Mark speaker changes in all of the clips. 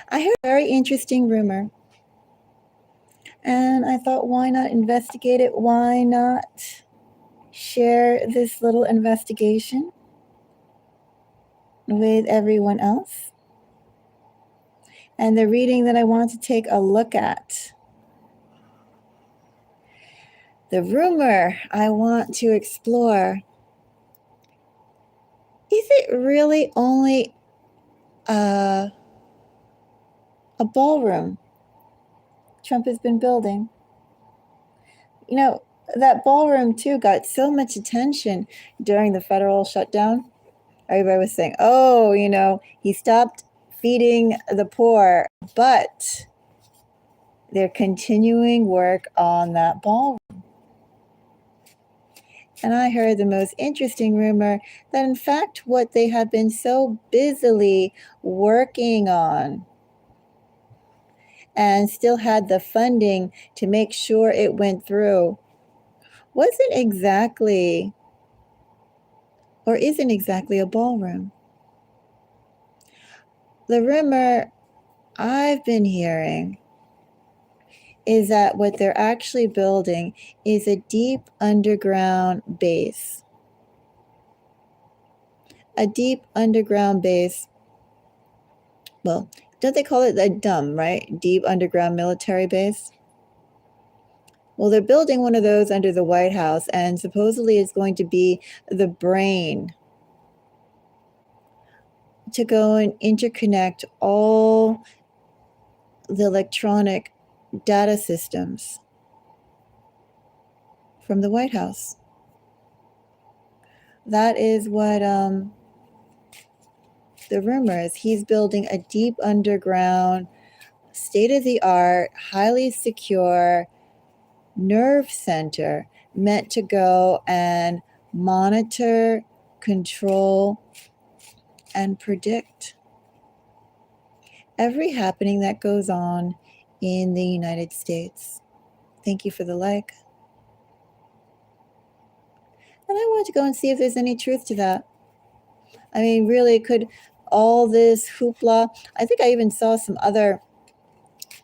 Speaker 1: I heard a very interesting rumor, and I thought, why not investigate it? Why not share this little investigation with everyone else? And the reading that I want to take a look at, the rumor I want to explore, is it really only a ballroom Trump has been building? You know, that ballroom too got so much attention during the federal shutdown. Everybody was saying, oh, he stopped feeding the poor, but they're continuing work on that ballroom. And I heard the most interesting rumor that, in fact, what they have been so busily working on and still had the funding to make sure it went through wasn't exactly, or isn't exactly, a ballroom. The rumor I've been hearing is that what they're actually building is a deep underground base. A deep underground base. Well, don't they call it a DUM, right? Deep underground military base? Well, they're building one of those under the White House, and supposedly it's going to be the brain to go and interconnect all the electronic data systems from the White House. That is what the rumor is. He's building a deep underground, state-of-the-art, highly secure nerve center meant to go and monitor, control, and predict every happening that goes on in the United States. Thank you for the like. And I wanted to go and see if there's any truth to that. I mean, really, could all this hoopla, I think I even saw some other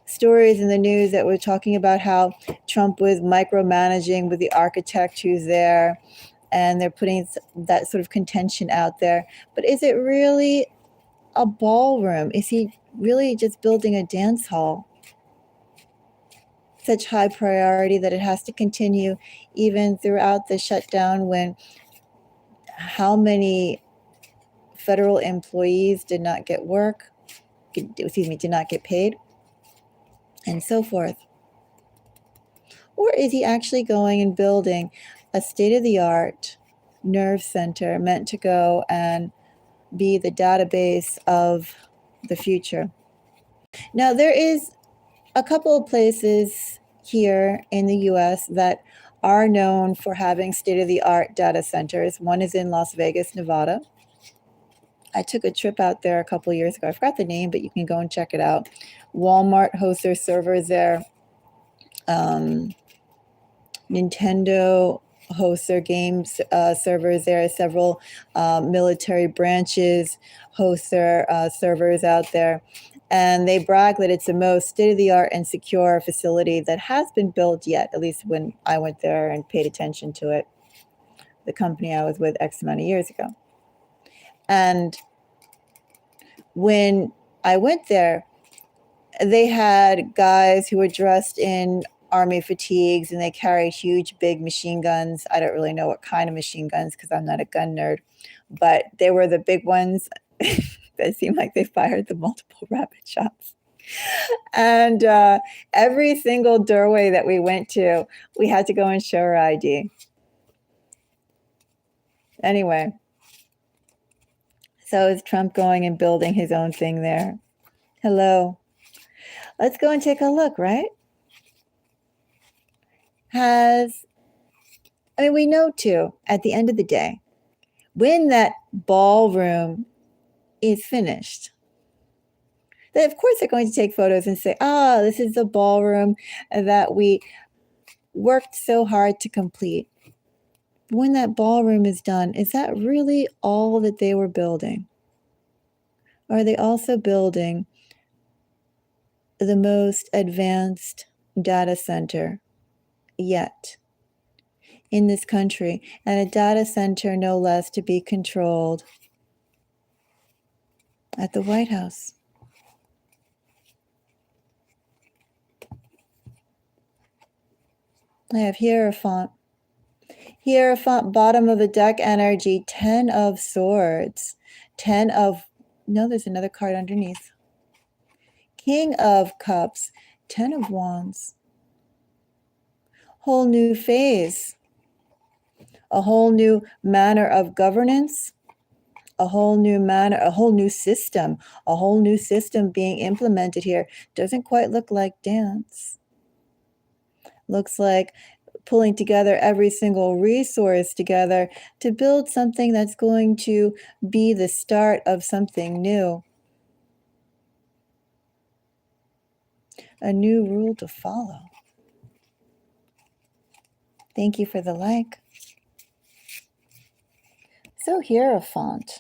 Speaker 1: stories in the news that were talking about how Trump was micromanaging with the architect who's there, and they're putting that sort of contention out there. But is it really a ballroom? Is he really just building a dance hall? Such high priority that it has to continue even throughout the shutdown, when how many federal employees did not get work, did not get paid, and so forth. Or is he actually going and building a state-of-the-art nerve center meant to go and be the database of the future? Now, there is a couple of places here in the US that are known for having state-of-the-art data centers. One is in Las Vegas, Nevada. I took a trip out there a couple of years ago. I forgot the name, but you can go and check it out. Walmart hosts their servers there. Nintendo hosts their games servers there. Several military branches host their servers out there. And they brag that it's the most state-of-the-art and secure facility that has been built yet, at least when I went there and paid attention to it, the company I was with X amount of years ago. And when I went there, they had guys who were dressed in army fatigues, and they carried huge, big machine guns. I don't really know what kind of machine guns because I'm not a gun nerd, but they were the big ones that seemed like they fired the multiple rapid shots. And every single doorway that we went to, we had to go and show our ID. Anyway, so is Trump going and building his own thing there? Hello. Let's go and take a look, right? We know too, at the end of the day, when that ballroom is finished, that of course they're going to take photos and say, this is the ballroom that we worked so hard to complete. When that ballroom is done, is that really all that they were building? Or are they also building the most advanced data center yet in this country, and a data center no less to be controlled at the White House. I have Hierophant. Hierophant, bottom of the deck energy, 10 of Swords. 10 of, no, there's another card underneath. King of Cups, 10 of Wands. Whole new phase. A whole new manner of governance. A whole new manner, a whole new system. A whole new system being implemented here. Doesn't quite look like dance. Looks like pulling together every single resource together to build something that's going to be the start of something new. A new rule to follow. Thank you for the like. So Hierophant.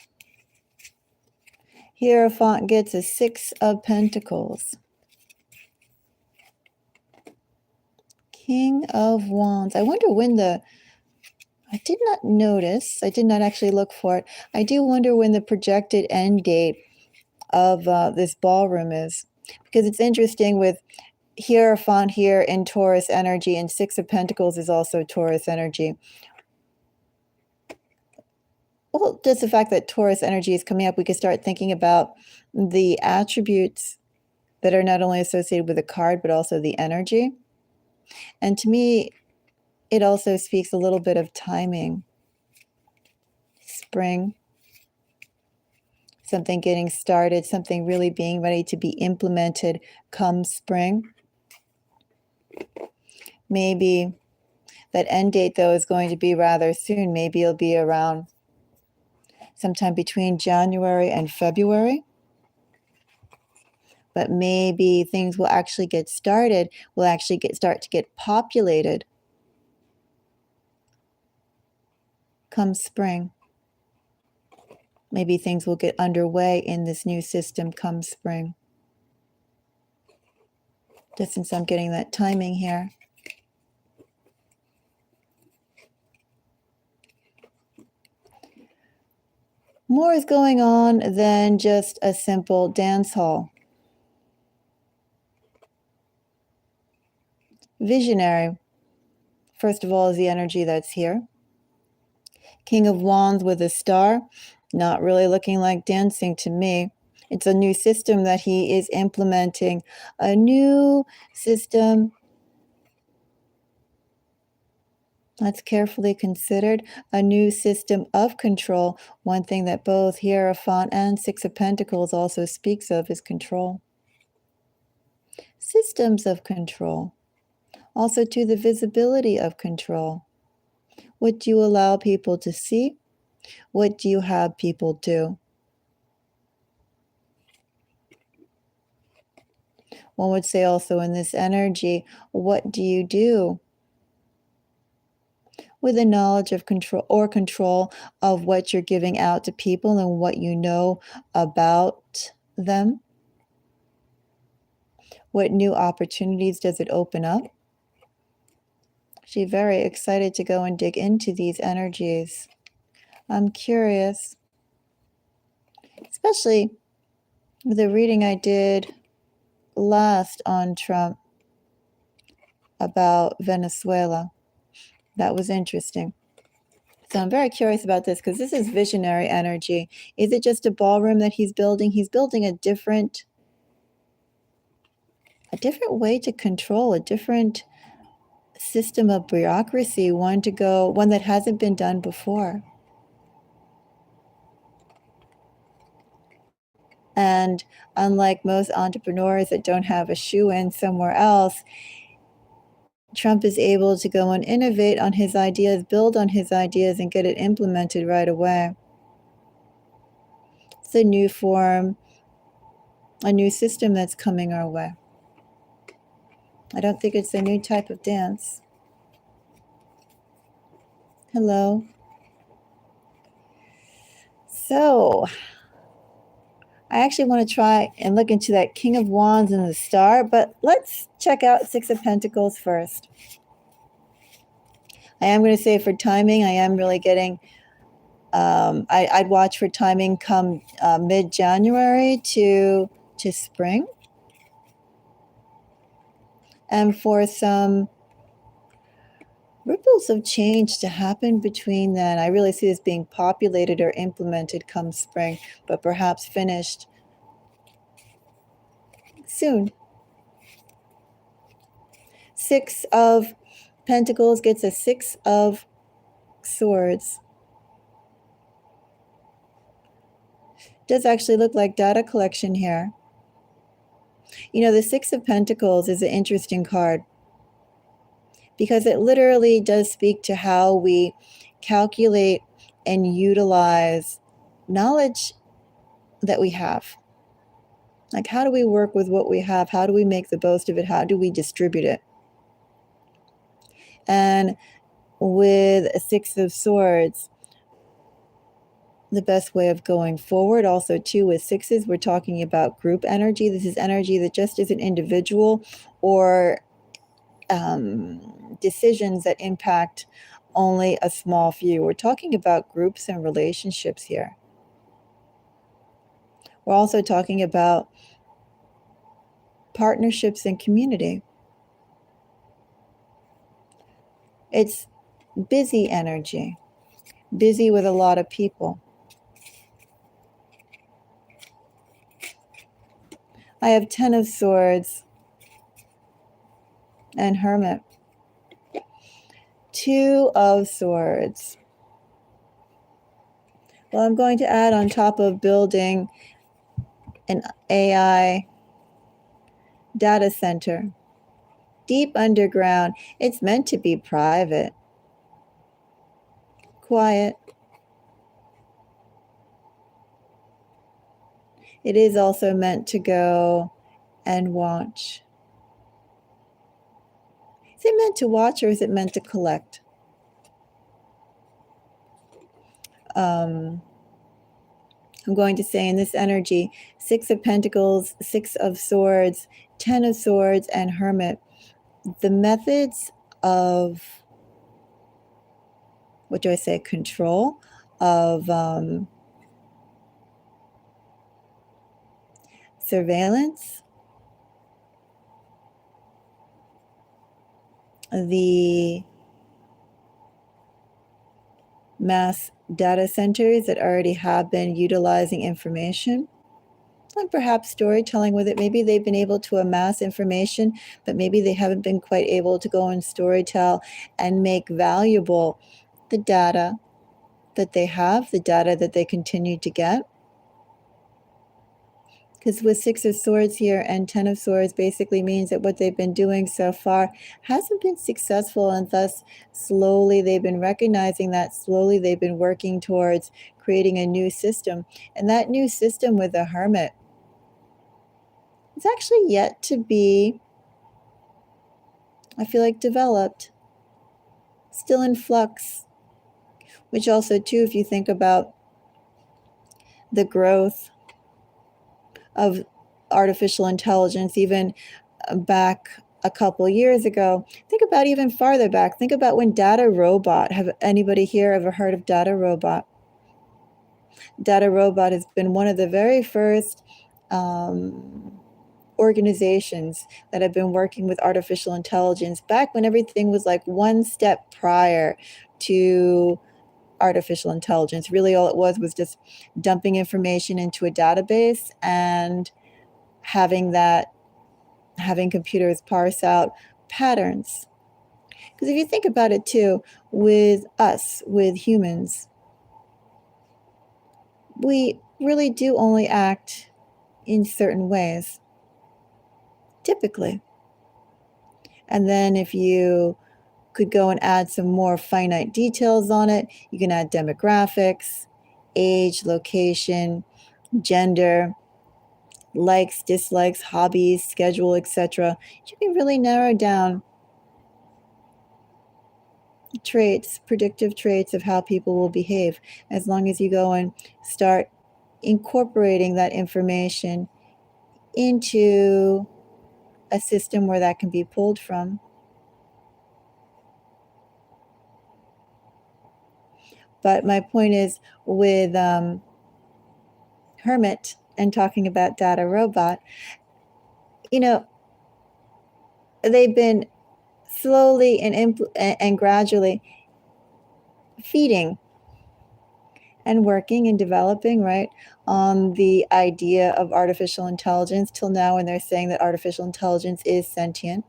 Speaker 1: Hierophant gets a 6 of Pentacles. King of Wands. I wonder when I did not notice, I did not actually look for it. I do wonder when the projected end date of this ballroom is. Because it's interesting with Hierophant here in Taurus energy, and 6 of Pentacles is also Taurus energy. Well, just the fact that Taurus energy is coming up, we could start thinking about the attributes that are not only associated with the card, but also the energy. And to me, it also speaks a little bit of timing. Spring. Something getting started, something really being ready to be implemented come spring. Maybe that end date, though, is going to be rather soon. Maybe it'll be around sometime between January and February. But maybe things will actually get started, will actually start to get populated come spring. Maybe things will get underway in this new system come spring. Just since I'm getting that timing here. More is going on than just a simple dance hall. Visionary, first of all, is the energy that's here. King of Wands with a star, not really looking like dancing to me. It's a new system that he is implementing, a new system that's carefully considered, a new system of control. One thing that both Hierophant and 6 of Pentacles also speaks of is control. Systems of control. Also to the visibility of control. What do you allow people to see? What do you have people do? One would say also in this energy, what do you do with the knowledge of control of what you're giving out to people and what you know about them? What new opportunities does it open up? She's very excited to go and dig into these energies. I'm curious, especially with the reading I did last on Trump about Venezuela. That was interesting. So I'm very curious about this because this is visionary energy. Is it just a ballroom that he's building? He's building a different way to control, a different system of bureaucracy, one that hasn't been done before. And unlike most entrepreneurs that don't have a shoe in somewhere else, Trump is able to go and innovate on his ideas, build on his ideas, and get it implemented right away. It's a new form, a new system that's coming our way. I don't think it's a new type of dance. Hello. So, I actually want to try and look into that King of Wands and the Star, but let's check out Six of Pentacles first. I am going to say for timing, I am really getting, I'd watch for timing come mid-January to spring. And for some ripples of change to happen between then. I really see this being populated or implemented come spring, but perhaps finished soon. Six of Pentacles gets a Six of Swords. Does actually look like data collection here. You know, the Six of Pentacles is an interesting card because it literally does speak to how we calculate and utilize knowledge that we have. Like, how do we work with what we have? How do we make the most of it? How do we distribute it? And with a Six of Swords, the best way of going forward, also too, with sixes, we're talking about group energy. This is energy that just isn't individual or decisions that impact only a small few. We're talking about groups and relationships here. We're also talking about partnerships and community. It's busy energy, busy with a lot of people. I have Ten of Swords and Hermit. Two of Swords. Well, I'm going to add on top of building an AI data center, deep underground. It's meant to be private, quiet. It is also meant to go and watch. Is it meant to watch or is it meant to collect? I'm going to say in this energy, Six of Pentacles, Six of Swords, Ten of Swords, and Hermit. The methods of, what do I say, control, of surveillance, the mass data centers that already have been utilizing information, and perhaps storytelling with it. Maybe they've been able to amass information, but maybe they haven't been quite able to go and storytell and make valuable the data that they have, the data that they continue to get. Because with Six of Swords here and Ten of Swords basically means that what they've been doing so far hasn't been successful, and thus slowly they've been recognizing that, slowly they've been working towards creating a new system. And that new system with the Hermit is actually yet to be, I feel like, developed, still in flux, which also too, if you think about the growth of artificial intelligence, even back a couple years ago, think about even farther back. Think about when Data Robot, have anybody here ever heard of Data Robot? Data Robot has been one of the very first organizations that have been working with artificial intelligence back when everything was like one step prior to artificial intelligence. Really all it was just dumping information into a database and having computers parse out patterns. Because if you think about it too, with us, with humans, we really do only act in certain ways, typically. And then if you could go and add some more finite details on it, you can add demographics, age, location, gender, likes, dislikes, hobbies, schedule, etc. You can really narrow down traits, predictive traits of how people will behave, as long as you go and start incorporating that information into a system where that can be pulled from. But my point is with Hermit and talking about data robot, you know, they've been slowly and gradually feeding and working and developing, right, on the idea of artificial intelligence till now when they're saying that artificial intelligence is sentient.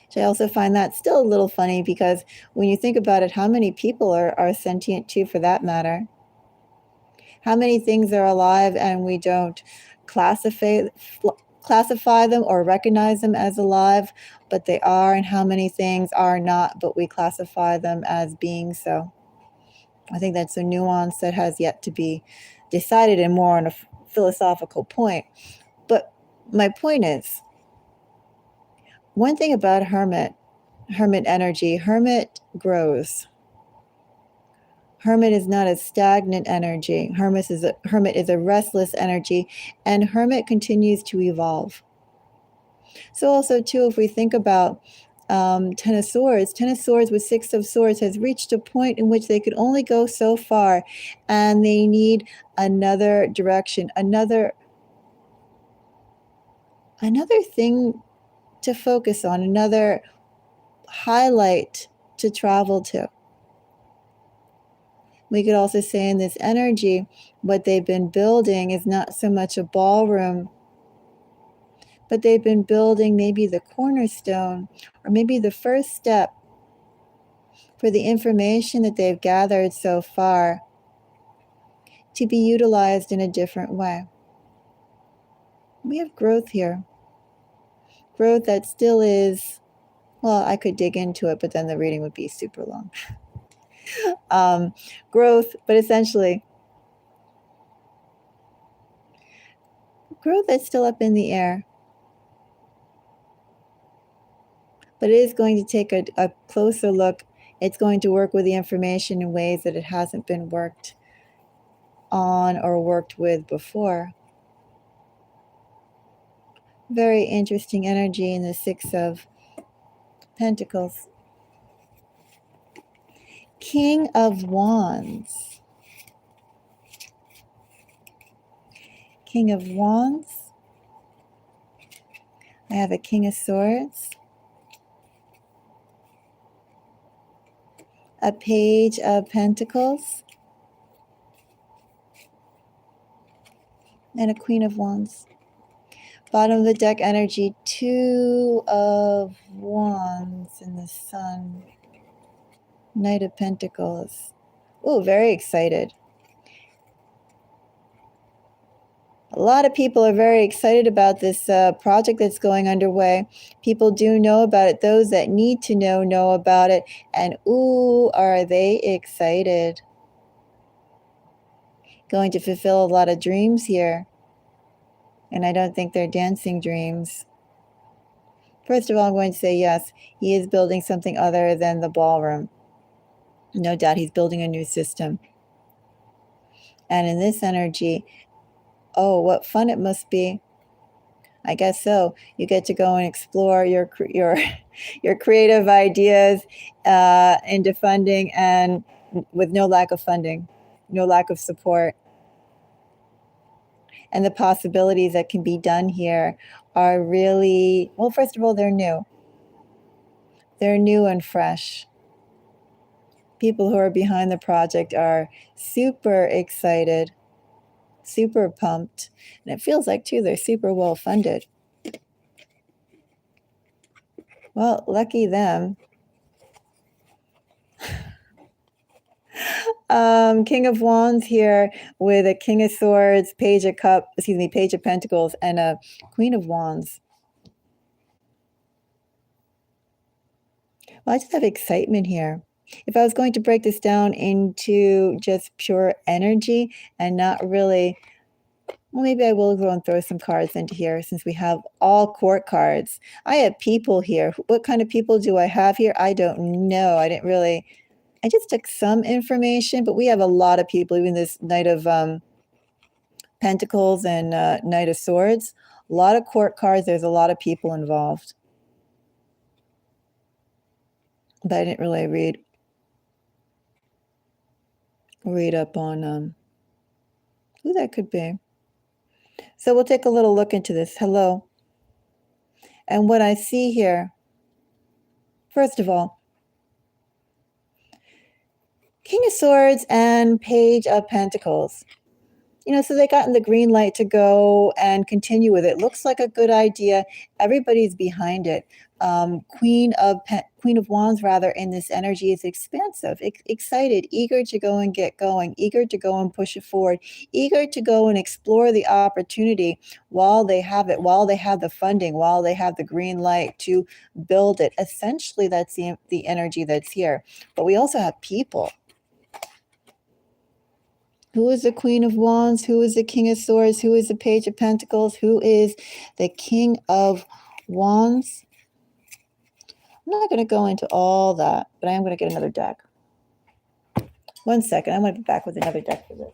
Speaker 1: So I also find that still a little funny because when you think about it, how many people are sentient too, for that matter? How many things are alive and we don't classify them or recognize them as alive, but they are, and how many things are not, but we classify them as being so? I think that's a nuance that has yet to be decided and more on a philosophical point. But my point is, one thing about hermit energy, hermit grows. Hermit is not a stagnant energy. Hermit is a restless energy, and hermit continues to evolve. So also too, if we think about Ten of Swords with Six of Swords has reached a point in which they could only go so far, and they need another direction, another thing to focus on, another highlight to travel to. We could also say in this energy, what they've been building is not so much a ballroom, but they've been building maybe the cornerstone or maybe the first step for the information that they've gathered so far to be utilized in a different way. We have growth here. Growth that still is, well, I could dig into it, but then the reading would be super long. Growth, but essentially, growth that's still up in the air. But it is going to take a closer look. It's going to work with the information in ways that it hasn't been worked on or worked with before. Very interesting energy in the Six of Pentacles. King of Wands. King of Wands. I have a King of Swords. A Page of Pentacles. And a Queen of Wands. Bottom of the deck energy, Two of Wands in the Sun. Knight of Pentacles. Oh, very excited. A lot of people are very excited about this project that's going underway. People do know about it. Those that need to know about it. And ooh, are they excited. Going to fulfill a lot of dreams here. And I don't think they're dancing dreams. First of all, I'm going to say yes, he is building something other than the ballroom. No doubt he's building a new system. And in this energy, oh, what fun it must be. I guess so. You get to go and explore your creative ideas into funding, and with no lack of funding, no lack of support. And the possibilities that can be done here are really, well, first of all, they're new. They're new and fresh. People who are behind the project are super excited, super pumped, and it feels like too they're super well funded. Well, lucky them. King of Wands here with a King of Swords, Page of Pentacles, and a Queen of Wands. Well, I just have excitement here. If I was going to break this down into just pure energy and not really, well, maybe I will go and throw some cards into here since we have all court cards. I have people here. What kind of people do I have here? I don't know. I didn't really I just took some information, but we have a lot of people, even this Knight of Pentacles and Knight of Swords. A lot of court cards. There's a lot of people involved. But I didn't really read up on who that could be. So we'll take a little look into this. Hello. And what I see here, first of all, King of Swords and Page of Pentacles. You know, so they gotten the green light to go and continue with it. Looks like a good idea. Everybody's behind it. Queen of Wands, rather, in this energy is expansive, excited, eager to go and get going, eager to go and push it forward, eager to go and explore the opportunity while they have it, while they have the funding, while they have the green light to build it. Essentially, that's the energy that's here. But we also have people. Who is the Queen of Wands? Who is the King of Swords? Who is the Page of Pentacles? Who is the King of Wands? I'm not going to go into all that, but I am going to get another deck. One second. I'm going to be back with another deck for this.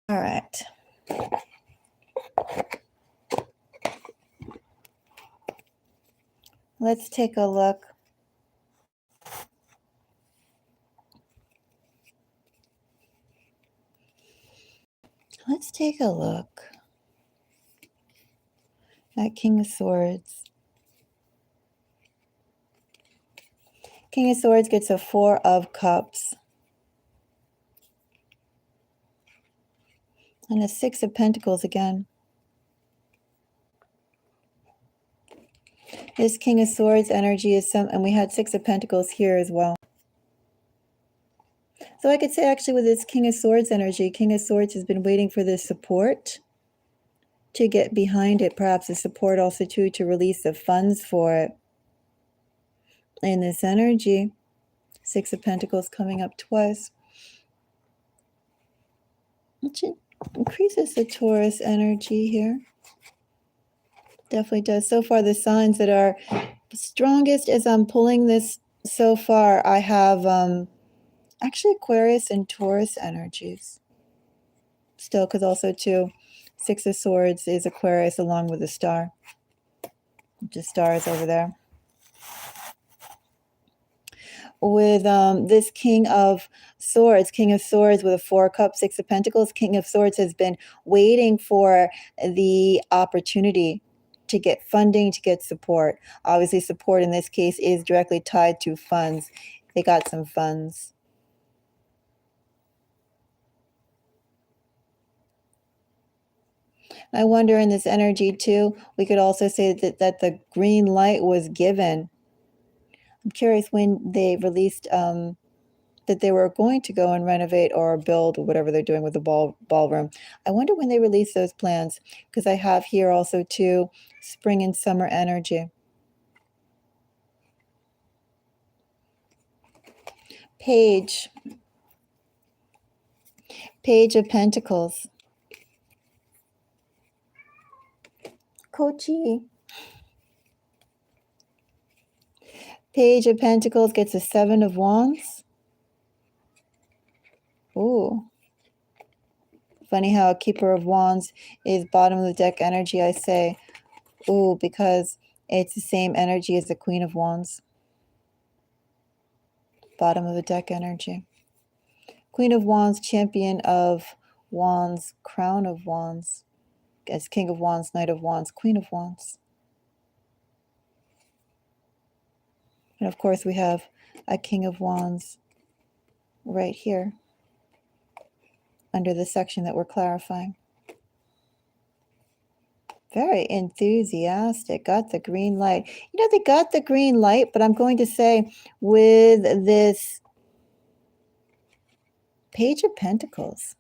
Speaker 1: All right. Let's take a look. Let's take a look at King of Swords. King of Swords gets a 4 of Cups. And a 6 of Pentacles again. This King of Swords energy is and we had 6 of Pentacles here as well. So I could say actually with this King of Swords energy, King of Swords has been waiting for this support to get behind it, perhaps the support also too to release the funds for it. In this energy, 6 of Pentacles coming up twice, which increases the Taurus energy here. Definitely does. So far, the signs that are strongest as I'm pulling this so far, I have actually Aquarius and Taurus energies. Still, because also too, 6 of Swords is Aquarius along with the star. Just stars over there. With this King of Swords with a 4 of Cups, 6 of Pentacles, King of Swords has been waiting for the opportunity to get funding, to get support. Obviously, support in this case is directly tied to funds. They got some funds. I wonder in this energy too, we could also say that the green light was given. I'm curious when they released that they were going to go and renovate or build or whatever they're doing with the ballroom. I wonder when they release those plans, because I have here also too spring and summer energy. Page of Pentacles. Kochi. Page of Pentacles gets a 7 of Wands. Ooh. Funny how a Keeper of Wands is bottom of the deck energy, I say. Ooh, because it's the same energy as the Queen of Wands. Bottom of the deck energy. Queen of Wands, Champion of Wands, Crown of Wands. As King of Wands, Knight of Wands, Queen of Wands. And of course we have a King of Wands right here under the section that we're clarifying. Very enthusiastic, got the green light. You know, they got the green light, but I'm going to say with this Page of Pentacles,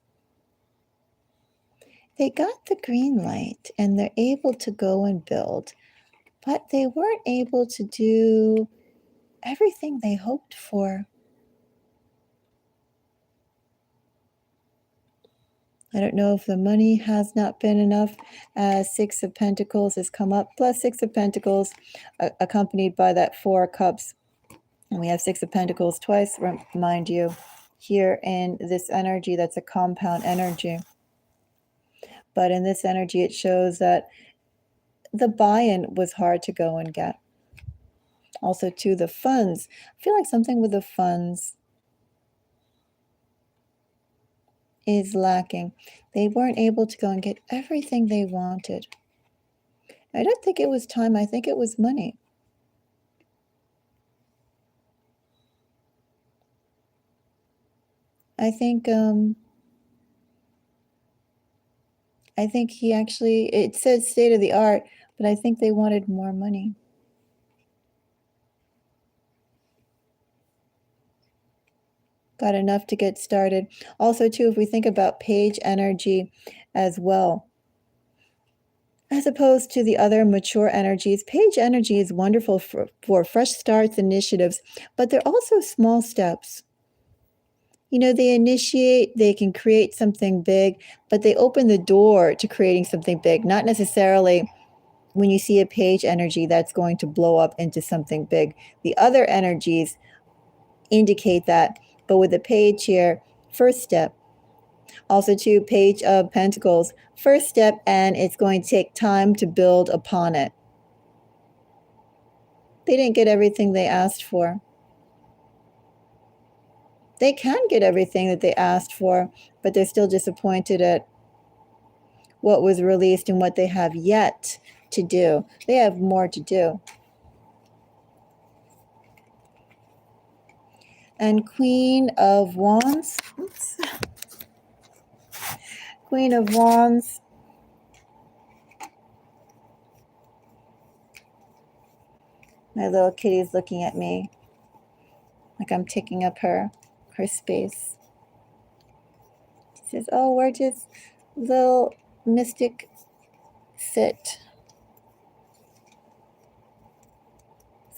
Speaker 1: they got the green light and they're able to go and build. but they weren't able to do everything they hoped for. I don't know if the money has not been enough, as Six of Pentacles has come up, plus Six of Pentacles, accompanied by that Four of Cups. And we have Six of Pentacles twice, remind you, here in this energy that's a compound energy. But in this energy, it shows that the buy-in was hard to go and get. Also, to the funds. I feel like something with the funds is lacking. They weren't able to go and get everything they wanted. I don't think it was time. I think it was money. I think he actually, it said state of the art, but I think they wanted more money. Got enough to get started. Also, too, if we think about page energy as well, as opposed to the other mature energies, page energy is wonderful for fresh starts, initiatives, but they're also small steps. You know, they initiate, they can create something big, but they open the door to creating something big, not necessarily when you see a page energy that's going to blow up into something big. The other energies indicate that, but with the page here, first step. Also, too, Page of Pentacles, first step, and it's going to take time to build upon it. They didn't get everything they asked for. They can get everything that they asked for, but they're still disappointed at what was released and what they have yet to do. They have more to do. And Queen of Wands. Oops. Queen of Wands. My little kitty's looking at me like I'm taking up her space. She says, oh, where does little mystic sit?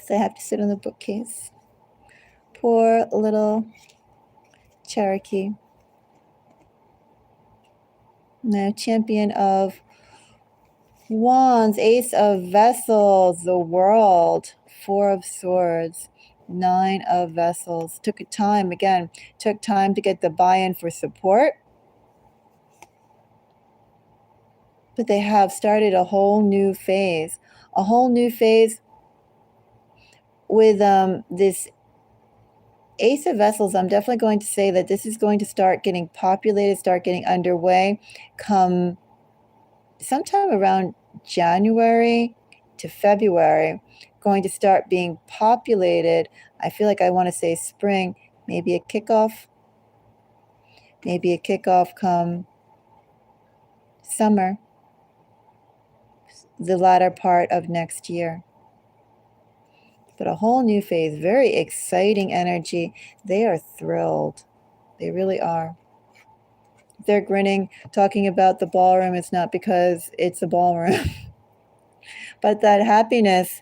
Speaker 1: So I have to sit on the bookcase. Poor little Cherokee. Now, Champion of Wands, Ace of Vessels, the World, Four of Swords, Nine of Vessels. Took time to get the buy-in for support. But they have started a whole new phase. With this Ace of Vessels. I'm definitely going to say that this is going to start getting populated, start getting underway come sometime around January to February, going to start being populated. I feel like I want to say spring, maybe a kickoff come summer, the latter part of next year. But a whole new phase, very exciting energy. They are thrilled. They really are. They're grinning, talking about the ballroom. It's not because it's a ballroom, but that happiness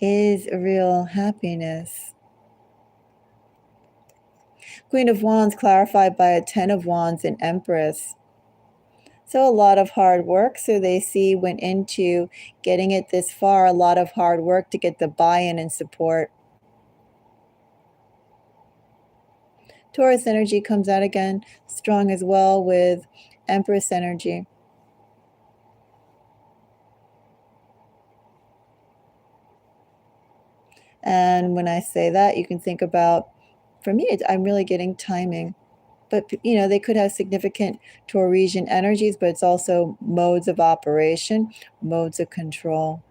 Speaker 1: is real happiness. Queen of Wands clarified by a Ten of Wands and Empress. So a lot of hard work. So they see went into getting it this far, a lot of hard work to get the buy-in and support. Taurus energy comes out again strong as well with Empress energy. And when I say that, you can think about, for me, I'm really getting timing. But, you know, they could have significant Tauresian energies, but it's also modes of operation, modes of control.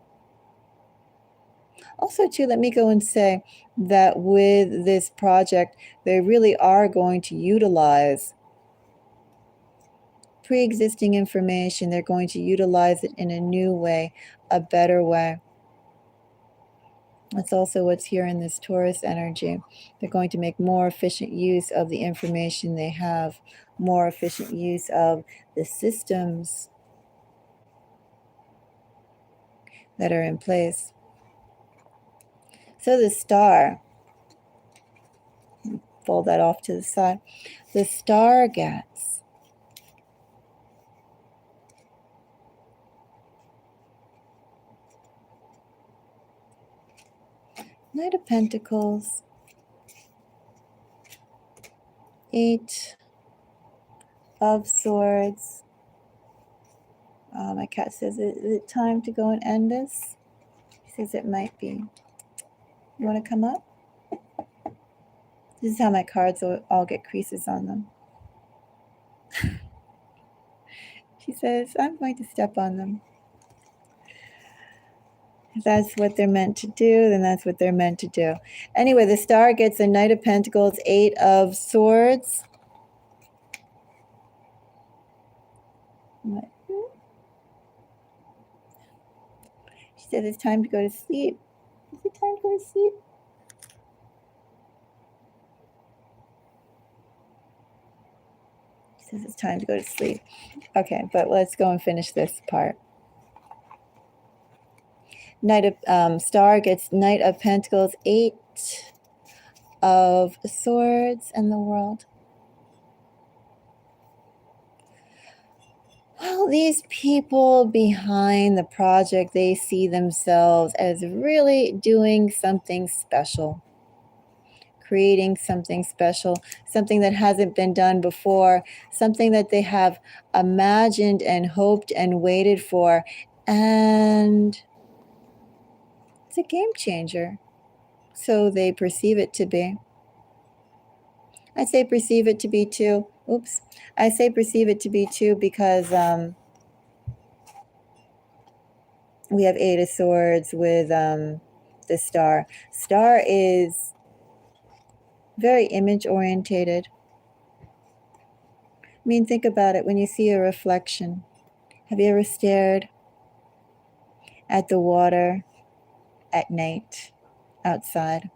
Speaker 1: Also, too, let me go and say that with this project, they really are going to utilize pre-existing information. They're going to utilize it in a new way, a better way. That's also what's here in this Taurus energy. They're going to make more efficient use of the information they have, more efficient use of the systems. that are in place. So the star, fold that off to the side, the star gets Knight of Pentacles, 8 of Swords. My cat says, is it time to go and end this? He says it might be. You want to come up? This is how my cards all get creases on them. She says, I'm going to step on them. If that's what they're meant to do, then that's what they're meant to do. Anyway, the star gets a Knight of Pentacles, 8 of Swords. She says it's time to go to sleep. Is it time to go to sleep? She says it's time to go to sleep. Okay, but let's go and finish this part. Knight of Star gets Knight of Pentacles, 8 of Swords, and the World. Well, these people behind the project, they see themselves as really doing something special, creating something special, something that hasn't been done before, something that they have imagined and hoped and waited for, and it's a game changer. So they perceive it to be. I say perceive it to be too. Oops. I say perceive it to be too because we have 8 of Swords with the star. Star is very image orientated. I mean, think about it. When you see a reflection, have you ever stared at the water at night outside?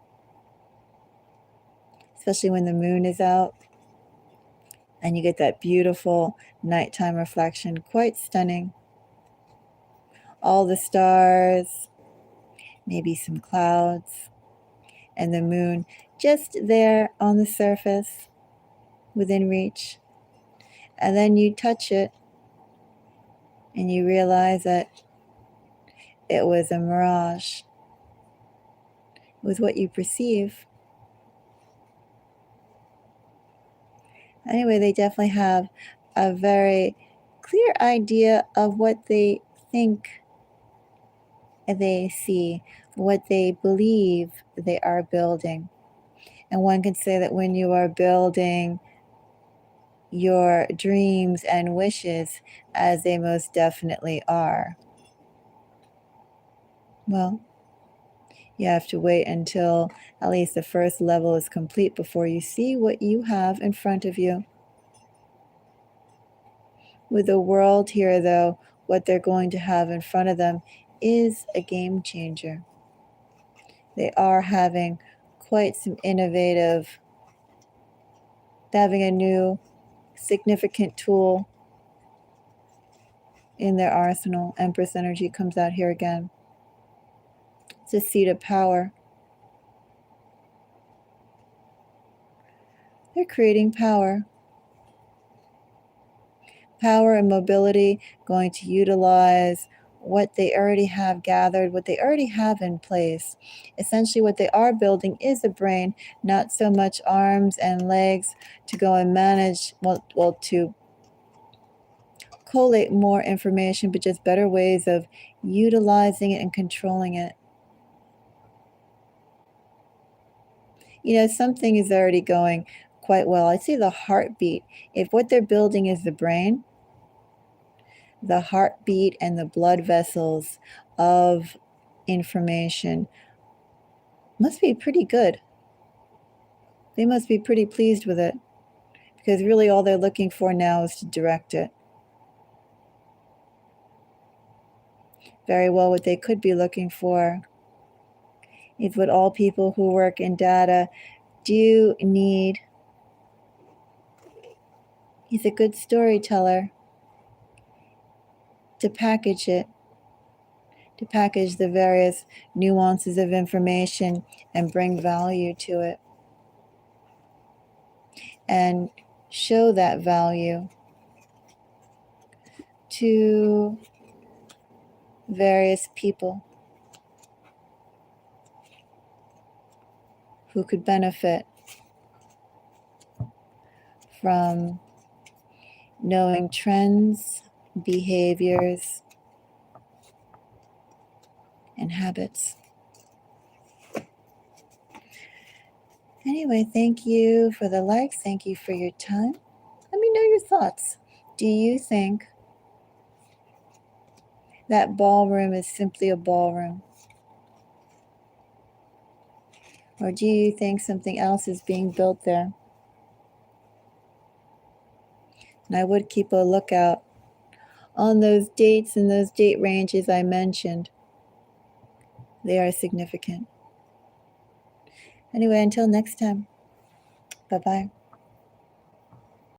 Speaker 1: Especially when the moon is out and you get that beautiful nighttime reflection. Quite stunning. All the stars, maybe some clouds, and the moon just there on the surface, within reach. And then you touch it and you realize that it was a mirage. It was what you perceive. Anyway, they definitely have a very clear idea of what they think they see, what they believe they are building. And one can say that when you are building your dreams and wishes, as they most definitely are, well, you have to wait until at least the first level is complete before you see what you have in front of you. With the world here, though, what they're going to have in front of them is a game changer. They are having quite some innovative, having a new significant tool in their arsenal. Empress energy comes out here again. It's a seat of power. They're creating power. Power and mobility, going to utilize what they already have gathered, what they already have in place. Essentially, what they are building is a brain, not so much arms and legs to go and manage, to collate more information, but just better ways of utilizing it and controlling it. You know, something is already going quite well. I see the heartbeat. If what they're building is the brain, the heartbeat and the blood vessels of information must be pretty good. They must be pretty pleased with it, because really all they're looking for now is to direct it. Very well, what they could be looking for is what all people who work in data do need. He's a good storyteller. To package it, to package the various nuances of information and bring value to it and show that value to various people who could benefit from knowing trends, behaviors, and habits. Anyway, thank you for the likes. Thank you for your time. Let me know your thoughts. Do you think that ballroom is simply a ballroom? Or do you think something else is being built there? And I would keep a lookout on those dates and those date ranges I mentioned. They are significant. Anyway, until next time, bye-bye.